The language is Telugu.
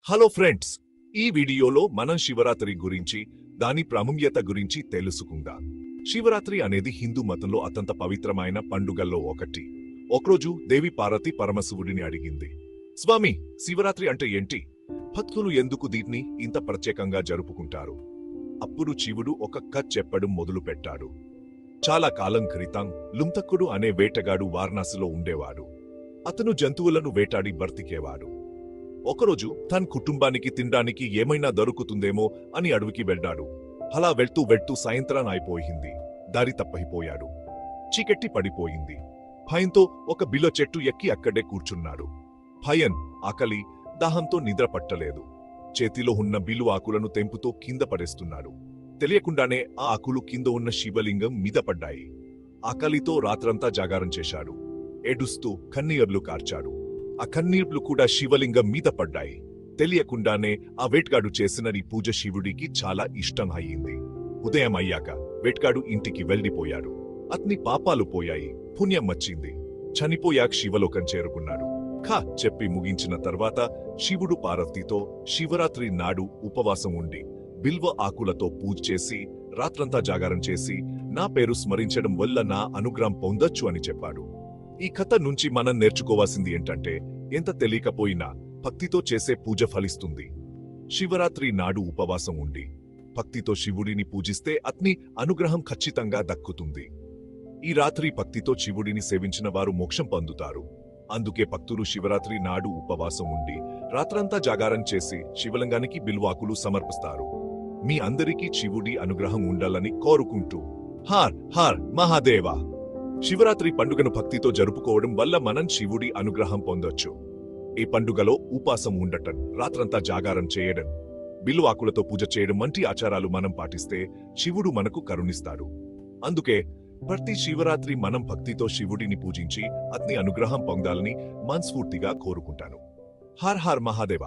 హలో ఫ్రెండ్స్, ఈ వీడియోలో మనం శివరాత్రి గురించి, దాని ప్రాముఖ్యత గురించి తెలుసుకుందాం. శివరాత్రి అనేది హిందూ మతంలో అత్యంత పవిత్రమైన పండుగల్లో ఒకటి. ఒకరోజు దేవి పార్వతి పరమశివుడిని అడిగింది, స్వామి, శివరాత్రి అంటే ఏంటి? భక్తులు ఎందుకు దీన్ని ఇంత ప్రత్యేకంగా జరుపుకుంటారు? అప్పుడు శివుడు ఒక కథ చెప్పడం మొదలుపెట్టాడు. చాలా కాలం క్రితం లుంతక్కుడు అనే వేటగాడు వారణాసిలో ఉండేవాడు. అతను జంతువులను వేటాడి బ్రతికేవాడు. ఒకరోజు తన కుటుంబానికి తినడానికి ఏమైనా దొరుకుతుందేమో అని అడవికి వెళ్ళాడు. అలా వెళ్తూ వెళ్తూ సాయంత్రం అయిపోయింది. దారి తప్పిపోయాడు. చీకటి పడిపోయింది. భయంతో ఒక బిలో చెట్టు ఎక్కి అక్కడే కూర్చున్నాడు. భయం, ఆకలి, దాహంతో నిద్ర పట్టలేదు. చేతిలో ఉన్న బిల్లు ఆకులను తెంపుతో కింద పడేస్తున్నాడు. తెలియకుండానే ఆ ఆకులు కింద ఉన్న శివలింగం మీద పడ్డాయి. ఆకలితో రాత్రంతా జాగారం చేశాడు. ఏడుస్తూ కన్నీళ్లు కార్చాడు. ఆ కన్నీళ్లు కూడా శివలింగం మీద పడ్డాయి. తెలియకుండానే ఆ వేట్గాడు చేసిన ఈ పూజ శివుడికి చాలా ఇష్టం అయ్యింది. ఉదయం అయ్యాక వేట్గాడు ఇంటికి వెళ్ళిపోయాడు. అతని పాపాలు పోయాయి, పుణ్యం వచ్చింది. చనిపోయాక శివలోకం చేరుకున్నాడు. ఖా చెప్పి ముగించిన తర్వాత శివుడు పార్వతితో శివరాత్రి నాడు ఉపవాసం ఉండి బిల్వ ఆకులతో పూజ చేసి రాత్రంతా జాగారం చేసి నా పేరు స్మరించడం వల్ల నా అనుగ్రహం పొందొచ్చు అని చెప్పాడు. ఈ కథ నుంచి మనం నేర్చుకోవాల్సింది ఏంటంటే, ఎంత తెలియకపోయినా భక్తితో చేసే పూజ ఫలిస్తుంది. శివరాత్రి నాడు ఉపవాసం ఉండి భక్తితో శివుడిని పూజిస్తే అతని అనుగ్రహం ఖచ్చితంగా దక్కుతుంది. ఈ రాత్రి భక్తితో శివుడిని సేవించిన వారు మోక్షం పొందుతారు. అందుకే భక్తులు శివరాత్రి నాడు ఉపవాసం ఉండి రాత్రంతా జాగారం చేసి శివలింగానికి బిల్వాకులు సమర్పిస్తారు. మీ అందరికీ శివుడి అనుగ్రహం ఉండాలని కోరుకుంటూ హార్ హార్ మహాదేవ. శివరాత్రి పండుగను భక్తితో జరుపుకోవడం వల్ల మనం శివుడి అనుగ్రహం పొందొచ్చు. ఈ పండుగలో ఉపాసం ఉండటం, రాత్రంతా జాగారం చేయడం, బిల్వాకులతో పూజ చేయడం వంటి ఆచారాలు మనం పాటిస్తే శివుడు మనకు కరుణిస్తాడు. అందుకే ప్రతి శివరాత్రి మనం భక్తితో శివుడిని పూజించి అతని అనుగ్రహం పొందాలని మనస్ఫూర్తిగా కోరుకుంటాను. Her her Mahadeva.